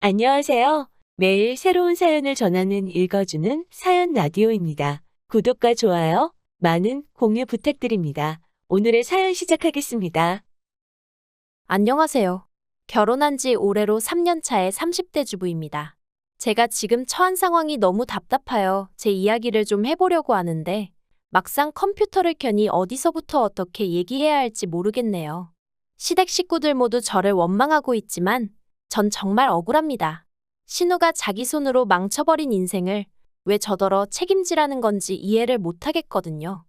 안녕하세요. 매일 새로운 사연을 전하는 읽어주는 사연 라디오입니다. 구독과 좋아요, 많은 공유 부탁드립니다. 오늘의 사연 시작하겠습니다. 안녕하세요. 결혼한 지 올해로 3년 차의 30대 주부입니다. 제가 지금 처한 상황이 너무 답답하여 제 이야기를 좀 해보려고 하는데 막상 컴퓨터를 켜니 어디서부터 어떻게 얘기해야 할지 모르겠네요. 시댁 식구들 모두 저를 원망하고 있지만 전 정말 억울합니다. 신우가 자기 손으로 망쳐버린 인생을 왜 저더러 책임지라는 건지 이해를 못하겠거든요.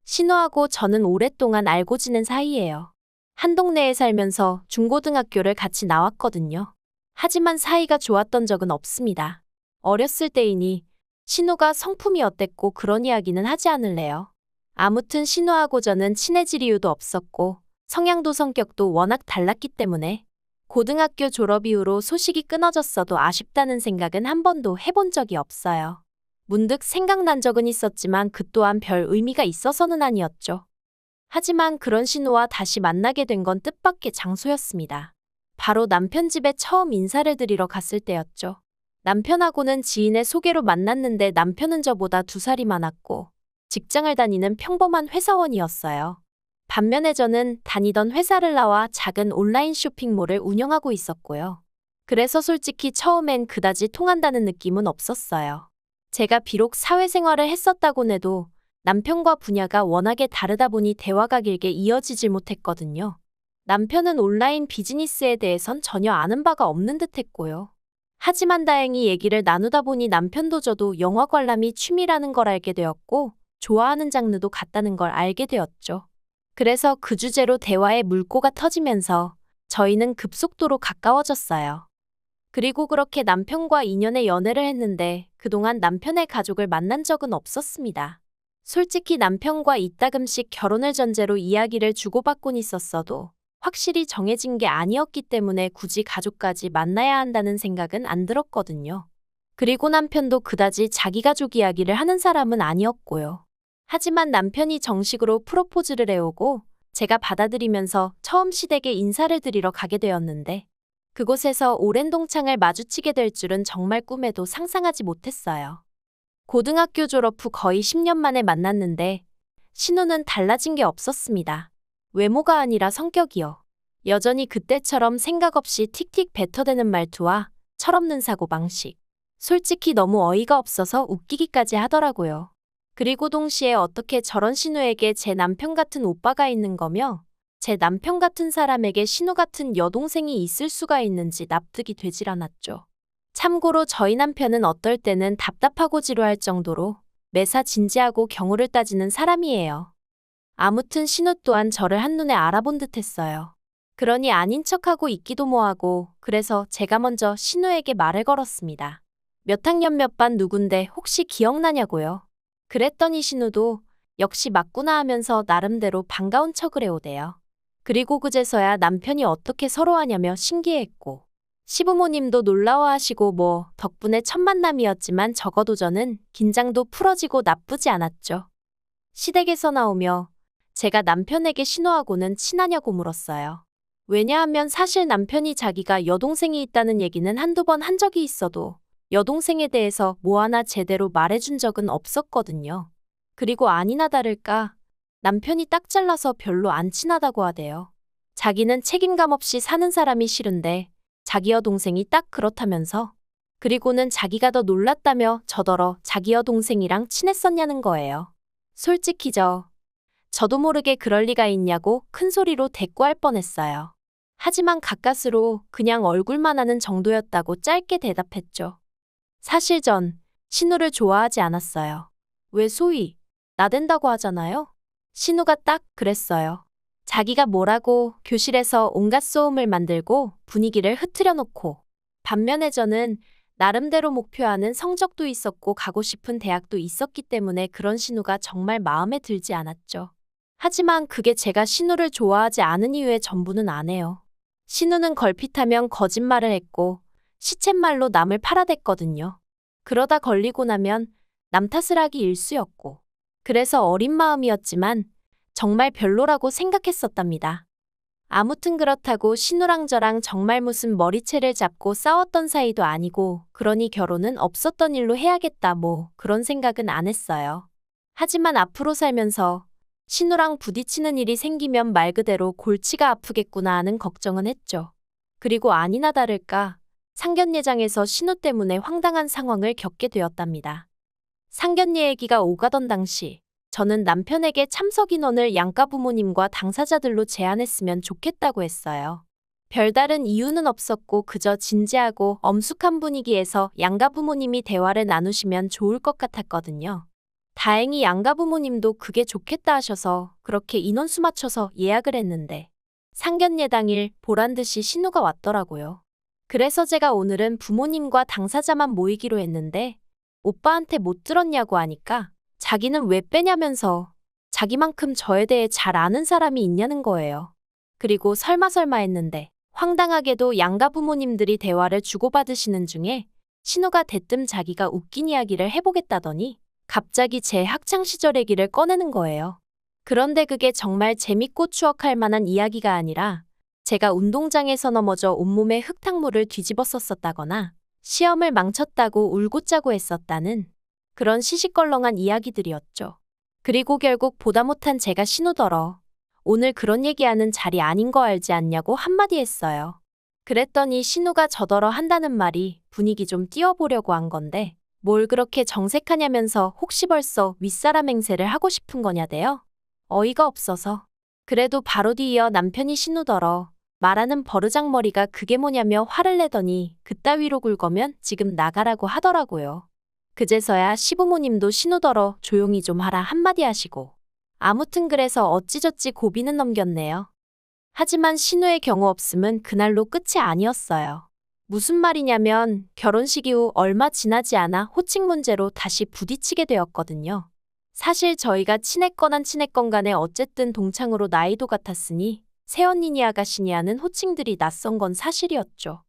신우하고 저는 오랫동안 알고 지낸 사이예요. 한 동네에 살면서 중고등학교를 같이 나왔거든요. 하지만 사이가 좋았던 적은 없습니다. 어렸을 때이니 신우가 성품이 어땠고 그런 이야기는 하지 않을래요. 아무튼 신우하고 저는 친해질 이유도 없었고 성향도 성격도 워낙 달랐기 때문에 고등학교 졸업 이후로 소식이 끊어졌어도 아쉽다는 생각은 한 번도 해본 적이 없어요. 문득 생각난 적은 있었지만 그 또한 별 의미가 있어서는 아니었죠. 하지만 그런 신우와 다시 만나게 된 건 뜻밖의 장소였습니다. 바로 남편 집에 처음 인사를 드리러 갔을 때였죠. 남편하고는 지인의 소개로 만났는데 남편은 저보다 2살이 많았고 직장을 다니는 평범한 회사원이었어요. 반면에 저는 다니던 회사를 나와 작은 온라인 쇼핑몰을 운영하고 있었고요. 그래서 솔직히 처음엔 그다지 통한다는 느낌은 없었어요. 제가 비록 사회생활을 했었다곤 해도 남편과 분야가 워낙에 다르다 보니 대화가 길게 이어지질 못했거든요. 남편은 온라인 비즈니스에 대해선 전혀 아는 바가 없는 듯 했고요. 하지만 다행히 얘기를 나누다 보니 남편도 저도 영화 관람이 취미라는 걸 알게 되었고, 좋아하는 장르도 같다는 걸 알게 되었죠. 그래서 그 주제로 대화의 물꼬가 터지면서 저희는 급속도로 가까워졌어요. 그리고 그렇게 남편과 2년의 연애를 했는데 그동안 남편의 가족을 만난 적은 없었습니다. 솔직히 남편과 이따금씩 결혼을 전제로 이야기를 주고받곤 있었어도 확실히 정해진 게 아니었기 때문에 굳이 가족까지 만나야 한다는 생각은 안 들었거든요. 그리고 남편도 그다지 자기 가족 이야기를 하는 사람은 아니었고요. 하지만 남편이 정식으로 프로포즈를 해오고 제가 받아들이면서 처음 시댁에 인사를 드리러 가게 되었는데 그곳에서 오랜 동창을 마주치게 될 줄은 정말 꿈에도 상상하지 못했어요. 고등학교 졸업 후 거의 10년 만에 만났는데 신우는 달라진 게 없었습니다. 외모가 아니라 성격이요. 여전히 그때처럼 생각 없이 틱틱 뱉어대는 말투와 철없는 사고방식. 솔직히 너무 어이가 없어서 웃기기까지 하더라고요. 그리고 동시에 어떻게 저런 신우에게 제 남편 같은 오빠가 있는 거며 제 남편 같은 사람에게 신우 같은 여동생이 있을 수가 있는지 납득이 되질 않았죠. 참고로 저희 남편은 어떨 때는 답답하고 지루할 정도로 매사 진지하고 경우를 따지는 사람이에요. 아무튼 신우 또한 저를 한눈에 알아본 듯 했어요. 그러니 아닌 척하고 있기도 뭐하고 그래서 제가 먼저 신우에게 말을 걸었습니다. 몇 학년 몇 반 누군데 혹시 기억나냐고요. 그랬더니 신우도 역시 맞구나 하면서 나름대로 반가운 척을 해오대요. 그리고 그제서야 남편이 어떻게 서로 하냐며 신기해했고 시부모님도 놀라워하시고 덕분에 첫 만남이었지만 적어도 저는 긴장도 풀어지고 나쁘지 않았죠. 시댁에서 나오며 제가 남편에게 신우하고는 친하냐고 물었어요. 왜냐하면 사실 남편이 자기가 여동생이 있다는 얘기는 한두 번 한 적이 있어도 여동생에 대해서 뭐 하나 제대로 말해준 적은 없었거든요. 그리고 아니나 다를까 남편이 딱 잘라서 별로 안 친하다고 하대요. 자기는 책임감 없이 사는 사람이 싫은데 자기 여동생이 딱 그렇다면서 그리고는 자기가 더 놀랐다며 저더러 자기 여동생이랑 친했었냐는 거예요. 솔직히 저도 모르게 그럴 리가 있냐고 큰 소리로 대꾸할 뻔했어요. 하지만 가까스로 그냥 얼굴만 아는 정도였다고 짧게 대답했죠. 사실 전 신우를 좋아하지 않았어요. 왜 소위 나댄다고 하잖아요. 신우가 딱 그랬어요. 자기가 뭐라고 교실에서 온갖 소음을 만들고 분위기를 흐트려 놓고 반면에 저는 나름대로 목표하는 성적도 있었고 가고 싶은 대학도 있었기 때문에 그런 신우가 정말 마음에 들지 않았죠. 하지만 그게 제가 신우를 좋아하지 않은 이유의 전부는 아니에요. 신우는 걸핏하면 거짓말을 했고 시쳇말로 남을 팔아댔거든요. 그러다 걸리고 나면 남 탓을 하기 일쑤였고 그래서 어린 마음이었지만 정말 별로라고 생각했었답니다. 아무튼 그렇다고 신우랑 저랑 정말 무슨 머리채를 잡고 싸웠던 사이도 아니고 그러니 결혼은 없었던 일로 해야겠다 뭐 그런 생각은 안 했어요. 하지만 앞으로 살면서 신우랑 부딪히는 일이 생기면 말 그대로 골치가 아프겠구나 하는 걱정은 했죠. 그리고 아니나 다를까 상견례장에서 신우 때문에 황당한 상황을 겪게 되었답니다. 상견례 얘기가 오가던 당시 저는 남편에게 참석 인원을 양가 부모님과 당사자들로 제한했으면 좋겠다고 했어요. 별다른 이유는 없었고 그저 진지하고 엄숙한 분위기에서 양가 부모님이 대화를 나누시면 좋을 것 같았거든요. 다행히 양가 부모님도 그게 좋겠다 하셔서 그렇게 인원수 맞춰서 예약을 했는데 상견례 당일 보란듯이 신우가 왔더라고요. 그래서 제가 오늘은 부모님과 당사자만 모이기로 했는데 오빠한테 못 들었냐고 하니까 자기는 왜 빼냐면서 자기만큼 저에 대해 잘 아는 사람이 있냐는 거예요. 그리고 설마 했는데 황당하게도 양가 부모님들이 대화를 주고받으시는 중에 신우가 대뜸 자기가 웃긴 이야기를 해보겠다더니 갑자기 제 학창시절 얘기를 꺼내는 거예요. 그런데 그게 정말 재밌고 추억할 만한 이야기가 아니라 제가 운동장에서 넘어져 온몸에 흙탕물을 뒤집었었다거나 시험을 망쳤다고 울고 짜고 했었다는 그런 시시껄렁한 이야기들이었죠. 그리고 결국 보다 못한 제가 신우더러 오늘 그런 얘기하는 자리 아닌 거 알지 않냐고 한마디 했어요. 그랬더니 신우가 저더러 한다는 말이 분위기 좀 띄워보려고 한 건데 뭘 그렇게 정색하냐면서 혹시 벌써 윗사람 행세를 하고 싶은 거냐대요. 어이가 없어서. 그래도 바로 뒤이어 남편이 신우더러 말하는 버르장머리가 그게 뭐냐며 화를 내더니 그따위로 굴거면 지금 나가라고 하더라고요. 그제서야 시부모님도 신우더러 조용히 좀 하라 한마디 하시고 아무튼 그래서 어찌저찌 고비는 넘겼네요. 하지만 신우의 경우 없음은 그날로 끝이 아니었어요. 무슨 말이냐면 결혼식 이후 얼마 지나지 않아 호칭 문제로 다시 부딪히게 되었거든요. 사실 저희가 친했건 안 친했건 간에 어쨌든 동창으로 나이도 같았으니 새언니니 아가씨니 하는 호칭들이 낯선 건 사실이었죠.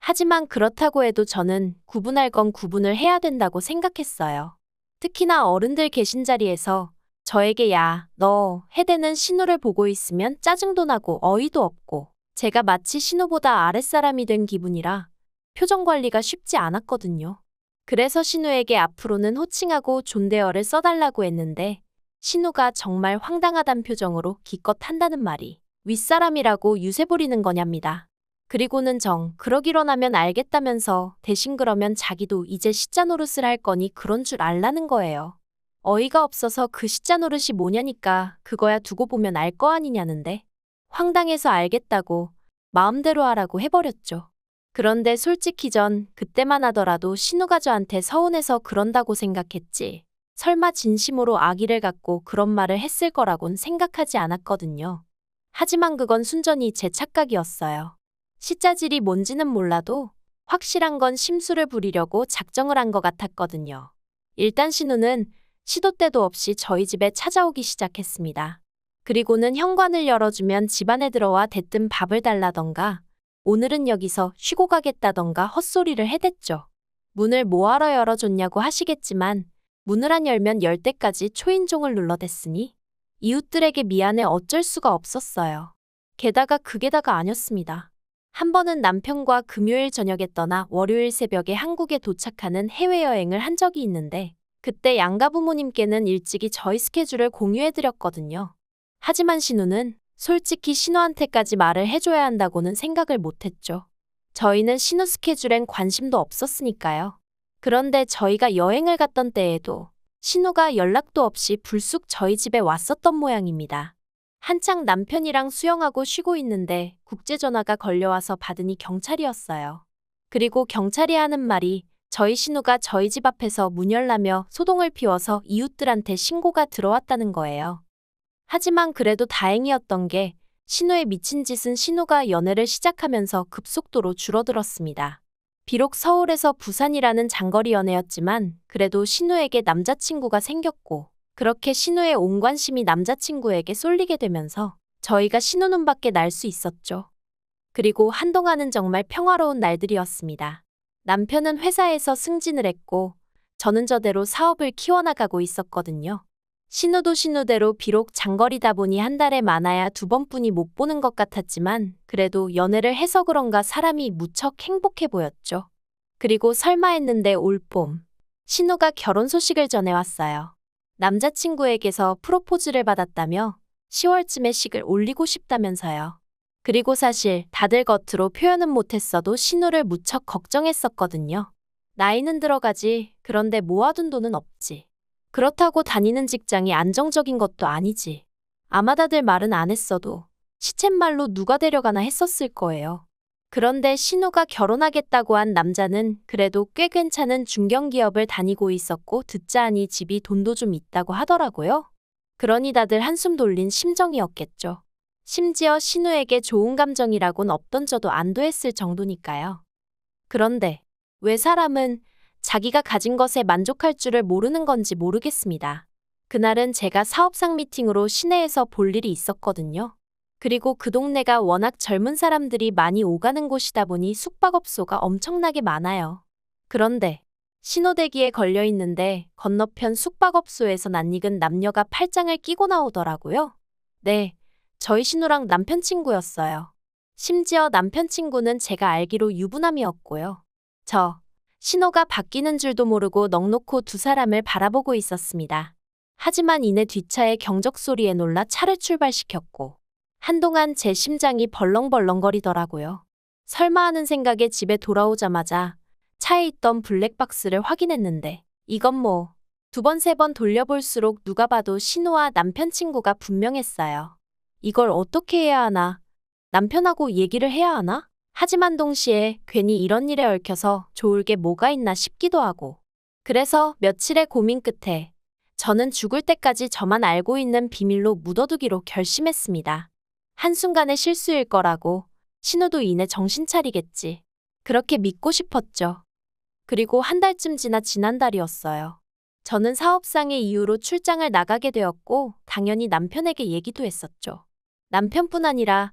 하지만 그렇다고 해도 저는 구분할 건 구분을 해야 된다고 생각했어요. 특히나 어른들 계신 자리에서 저에게 야, 너 해대는 신우를 보고 있으면 짜증도 나고 어이도 없고 제가 마치 신우보다 아랫사람이 된 기분이라 표정 관리가 쉽지 않았거든요. 그래서 신우에게 앞으로는 호칭하고 존대어를 써달라고 했는데 신우가 정말 황당하단 표정으로 기껏 한다는 말이 윗사람이라고 유세 부리는 거냐입니다. 그리고는 그러기로 하면 알겠다면서 대신 그러면 자기도 이제 시자 노릇을 할 거니 그런 줄 알라는 거예요. 어이가 없어서 그 시자 노릇이 뭐냐니까 그거야 두고 보면 알 거 아니냐는데 황당해서 알겠다고 마음대로 하라고 해버렸죠. 그런데 솔직히 전 그때만 하더라도 신우가 저한테 서운해서 그런다고 생각했지. 설마 진심으로 악의를 갖고 그런 말을 했을 거라곤 생각하지 않았거든요. 하지만 그건 순전히 제 착각이었어요. 시자질이 뭔지는 몰라도 확실한 건 심술을 부리려고 작정을 한 것 같았거든요. 일단 신우는 시도 때도 없이 저희 집에 찾아오기 시작했습니다. 그리고는 현관을 열어주면 집안에 들어와 대뜸 밥을 달라던가 오늘은 여기서 쉬고 가겠다던가 헛소리를 해댔죠. 문을 뭐하러 열어줬냐고 하시겠지만 문을 안 열면 열 때까지 초인종을 눌러댔으니 이웃들에게 미안해 어쩔 수가 없었어요. 게다가 그게 다가 아니었습니다. 한 번은 남편과 금요일 저녁에 떠나 월요일 새벽에 한국에 도착하는 해외여행을 한 적이 있는데 그때 양가 부모님께는 일찍이 저희 스케줄을 공유해드렸거든요. 하지만 신우는 솔직히 신우한테까지 말을 해줘야 한다고는 생각을 못했죠. 저희는 신우 스케줄엔 관심도 없었으니까요. 그런데 저희가 여행을 갔던 때에도 신우가 연락도 없이 불쑥 저희 집에 왔었던 모양입니다. 한창 남편이랑 수영하고 쉬고 있는데 국제전화가 걸려와서 받으니 경찰이었어요. 그리고 경찰이 하는 말이 저희 신우가 저희 집 앞에서 문 열라며 소동을 피워서 이웃들한테 신고가 들어왔다는 거예요. 하지만 그래도 다행이었던 게 신우의 미친 짓은 신우가 연애를 시작하면서 급속도로 줄어들었습니다. 비록 서울에서 부산이라는 장거리 연애였지만 그래도 신우에게 남자친구가 생겼고 그렇게 신우의 온 관심이 남자친구에게 쏠리게 되면서 저희가 신우 눈밖에 날 수 있었죠. 그리고 한동안은 정말 평화로운 날들이었습니다. 남편은 회사에서 승진을 했고 저는 저대로 사업을 키워나가고 있었거든요. 신우도 신우대로 비록 장거리다 보니 한 달에 많아야 2번뿐이 못 보는 것 같았지만 그래도 연애를 해서 그런가 사람이 무척 행복해 보였죠. 그리고 설마 했는데 올봄 신우가 결혼 소식을 전해왔어요. 남자친구에게서 프로포즈를 받았다며 10월쯤에 식을 올리고 싶다면서요. 그리고 사실 다들 겉으로 표현은 못했어도 신우를 무척 걱정했었거든요. 나이는 들어가지, 그런데 모아둔 돈은 없지. 그렇다고 다니는 직장이 안정적인 것도 아니지. 아마 다들 말은 안 했어도 시쳇말로 누가 데려가나 했었을 거예요. 그런데 신우가 결혼하겠다고 한 남자는 그래도 꽤 괜찮은 중견기업을 다니고 있었고 듣자 하니 집이 돈도 좀 있다고 하더라고요. 그러니 다들 한숨 돌린 심정이었겠죠. 심지어 신우에게 좋은 감정이라곤 없던져도 안도했을 정도니까요. 그런데 왜 사람은 자기가 가진 것에 만족할 줄을 모르는 건지 모르겠습니다. 그날은 제가 사업상 미팅으로 시내에서 볼 일이 있었거든요. 그리고 그 동네가 워낙 젊은 사람들이 많이 오가는 곳이다 보니 숙박업소가 엄청나게 많아요. 그런데 신호대기에 걸려 있는데 건너편 숙박업소에서 낯익은 남녀가 팔짱을 끼고 나오더라고요. 네, 저희 신우랑 남편 친구였어요. 심지어 남편 친구는 제가 알기로 유부남이었고요. 신호가 바뀌는 줄도 모르고 넋놓고 두 사람을 바라보고 있었습니다. 하지만 이내 뒷차의 경적 소리에 놀라 차를 출발시켰고 한동안 제 심장이 벌렁벌렁거리더라고요. 설마 하는 생각에 집에 돌아오자마자 차에 있던 블랙박스를 확인했는데 이건 뭐 2번, 3번 돌려볼수록 누가 봐도 신우와 남편 친구가 분명했어요. 이걸 어떻게 해야 하나? 남편하고 얘기를 해야 하나? 하지만 동시에 괜히 이런 일에 얽혀서 좋을 게 뭐가 있나 싶기도 하고. 그래서 며칠의 고민 끝에 저는 죽을 때까지 저만 알고 있는 비밀로 묻어두기로 결심했습니다. 한순간의 실수일 거라고, 신우도 이내 정신 차리겠지. 그렇게 믿고 싶었죠. 그리고 한 달쯤 지나 지난달이었어요. 저는 사업상의 이유로 출장을 나가게 되었고 당연히 남편에게 얘기도 했었죠. 남편뿐 아니라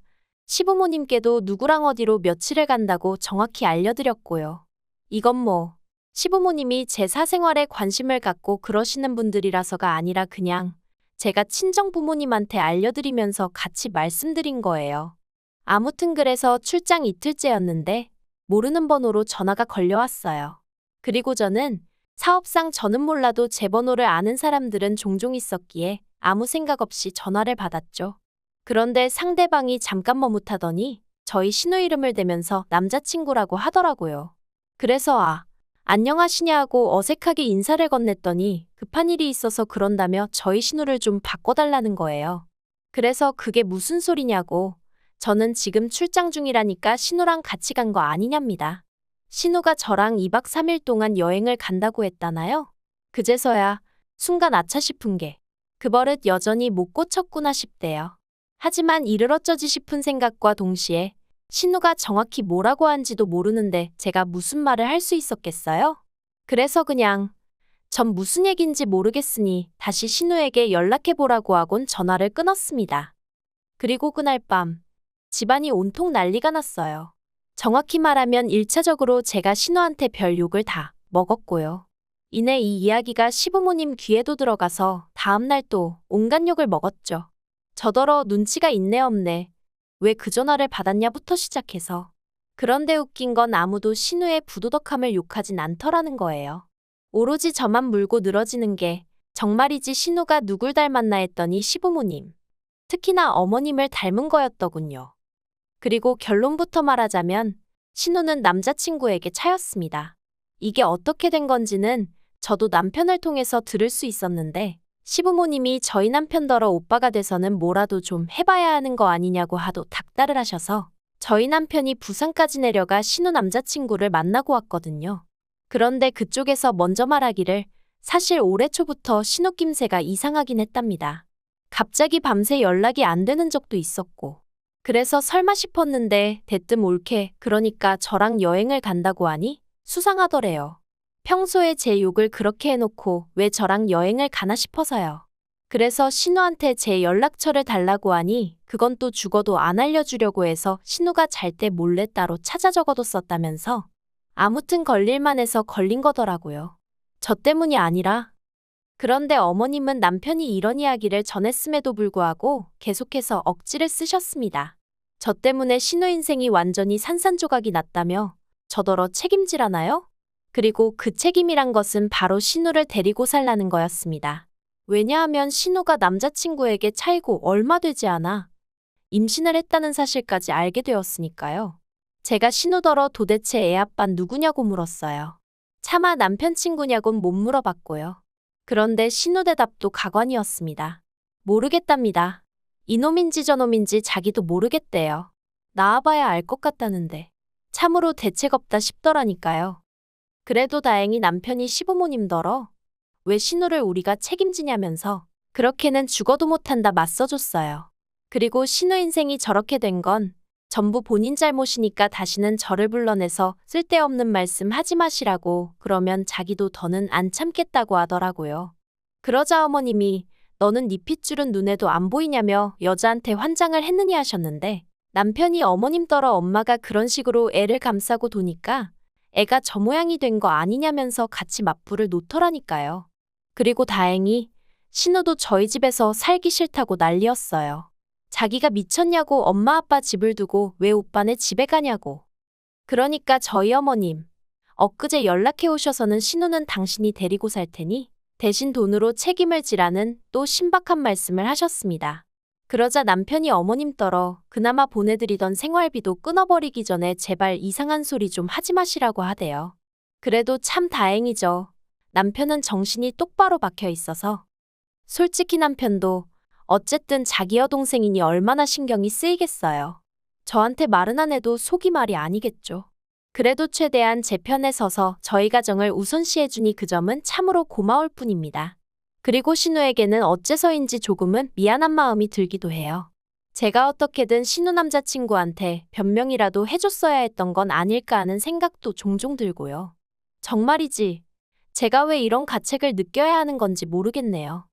시부모님께도 누구랑 어디로 며칠을 간다고 정확히 알려드렸고요. 이건 뭐 시부모님이 제 사생활에 관심을 갖고 그러시는 분들이라서가 아니라 그냥 제가 친정 부모님한테 알려드리면서 같이 말씀드린 거예요. 아무튼 그래서 출장 이틀째였는데 모르는 번호로 전화가 걸려왔어요. 그리고 저는 사업상 저는 몰라도 제 번호를 아는 사람들은 종종 있었기에 아무 생각 없이 전화를 받았죠. 그런데 상대방이 잠깐 머뭇하더니 저희 신우 이름을 대면서 남자친구라고 하더라고요. 그래서 안녕하시냐고 어색하게 인사를 건넸더니 급한 일이 있어서 그런다며 저희 신우를 좀 바꿔달라는 거예요. 그래서 그게 무슨 소리냐고 저는 지금 출장 중이라니까 신우랑 같이 간 거 아니냐입니다. 신우가 저랑 2박 3일 동안 여행을 간다고 했다나요? 그제서야 순간 아차 싶은 게 그 버릇 여전히 못 고쳤구나 싶대요. 하지만 이를 어쩌지 싶은 생각과 동시에 신우가 정확히 뭐라고 한지도 모르는데 제가 무슨 말을 할 수 있었겠어요? 그래서 그냥 전 무슨 얘긴지 모르겠으니 다시 신우에게 연락해보라고 하곤 전화를 끊었습니다. 그리고 그날 밤 집안이 온통 난리가 났어요. 정확히 말하면 1차적으로 제가 신우한테 별 욕을 다 먹었고요. 이내 이 이야기가 시부모님 귀에도 들어가서 다음날 또 온갖 욕을 먹었죠. 저더러 눈치가 있네 없네. 왜 그 전화를 받았냐부터 시작해서. 그런데 웃긴 건 아무도 신우의 부도덕함을 욕하진 않더라는 거예요. 오로지 저만 물고 늘어지는 게 정말이지 신우가 누굴 닮았나 했더니 시부모님, 특히나 어머님을 닮은 거였더군요. 그리고 결론부터 말하자면 신우는 남자친구에게 차였습니다. 이게 어떻게 된 건지는 저도 남편을 통해서 들을 수 있었는데 시부모님이 저희 남편더러 오빠가 돼서는 뭐라도 좀 해봐야 하는 거 아니냐고 하도 닥달을 하셔서 저희 남편이 부산까지 내려가 신우 남자친구를 만나고 왔거든요. 그런데 그쪽에서 먼저 말하기를 사실 올해 초부터 신우 낌새가 이상하긴 했답니다. 갑자기 밤새 연락이 안 되는 적도 있었고. 그래서 설마 싶었는데 대뜸 올케 그러니까 저랑 여행을 간다고 하니 수상하더래요. 평소에 제 욕을 그렇게 해놓고 왜 저랑 여행을 가나 싶어서요. 그래서 신우한테 제 연락처를 달라고 하니 그건 또 죽어도 안 알려주려고 해서 신우가 잘 때 몰래 따로 찾아 적어뒀었다면서 아무튼 걸릴만 해서 걸린 거더라고요. 저 때문이 아니라 그런데 어머님은 남편이 이런 이야기를 전했음에도 불구하고 계속해서 억지를 쓰셨습니다. 저 때문에 신우 인생이 완전히 산산조각이 났다며 저더러 책임지라나요? 그리고 그 책임이란 것은 바로 신우를 데리고 살라는 거였습니다. 왜냐하면 신우가 남자친구에게 차이고 얼마 되지 않아 임신을 했다는 사실까지 알게 되었으니까요. 제가 신우더러 도대체 애 아빤 누구냐고 물었어요. 차마 남편 친구냐곤 못 물어봤고요. 그런데 신우 대답도 가관이었습니다. 모르겠답니다. 이놈인지 저놈인지 자기도 모르겠대요. 나와봐야 알 것 같다는데. 참으로 대책 없다 싶더라니까요. 그래도 다행히 남편이 시부모님더러 왜 신우를 우리가 책임지냐면서 그렇게는 죽어도 못한다 맞서줬어요. 그리고 신우 인생이 저렇게 된 건 전부 본인 잘못이니까 다시는 저를 불러내서 쓸데없는 말씀 하지 마시라고 그러면 자기도 더는 안 참겠다고 하더라고요. 그러자 어머님이 너는 네 핏줄은 눈에도 안 보이냐며 여자한테 환장을 했느니 하셨는데 남편이 어머님더러 엄마가 그런 식으로 애를 감싸고 도니까 애가 저 모양이 된 거 아니냐면서 같이 맞불을 놓더라니까요. 그리고 다행히 신우도 저희 집에서 살기 싫다고 난리였어요. 자기가 미쳤냐고 엄마 아빠 집을 두고 왜 오빠네 집에 가냐고. 그러니까 저희 어머님, 엊그제 연락해 오셔서는 신우는 당신이 데리고 살 테니 대신 돈으로 책임을 지라는 또 신박한 말씀을 하셨습니다. 그러자 남편이 어머님더러 그나마 보내드리던 생활비도 끊어버리기 전에 제발 이상한 소리 좀 하지 마시라고 하대요. 그래도 참 다행이죠. 남편은 정신이 똑바로 박혀 있어서. 솔직히 남편도 어쨌든 자기 여동생이니 얼마나 신경이 쓰이겠어요. 저한테 말은 안 해도 속이 말이 아니겠죠. 그래도 최대한 제 편에 서서 저희 가정을 우선시해주니 그 점은 참으로 고마울 뿐입니다. 그리고 신우에게는 어째서인지 조금은 미안한 마음이 들기도 해요. 제가 어떻게든 신우 남자친구한테 변명이라도 해줬어야 했던 건 아닐까 하는 생각도 종종 들고요. 정말이지, 제가 왜 이런 가책을 느껴야 하는 건지 모르겠네요.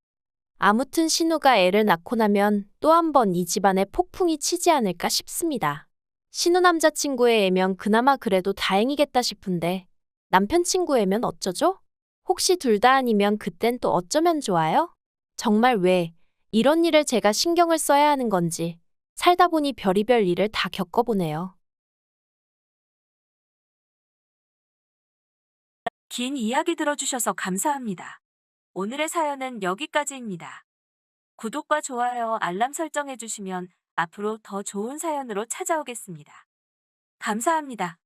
아무튼 신우가 애를 낳고 나면 또 한 번 이 집안에 폭풍이 치지 않을까 싶습니다. 신우 남자친구의 애면 그나마 그래도 다행이겠다 싶은데 남편 친구 애면 어쩌죠? 혹시 둘 다 아니면 그땐 또 어쩌면 좋아요? 정말 왜 이런 일을 제가 신경을 써야 하는 건지 살다 보니 별의별 일을 다 겪어보네요. 긴 이야기 들어주셔서 감사합니다. 오늘의 사연은 여기까지입니다. 구독과 좋아요, 알람 설정해주시면 앞으로 더 좋은 사연으로 찾아오겠습니다. 감사합니다.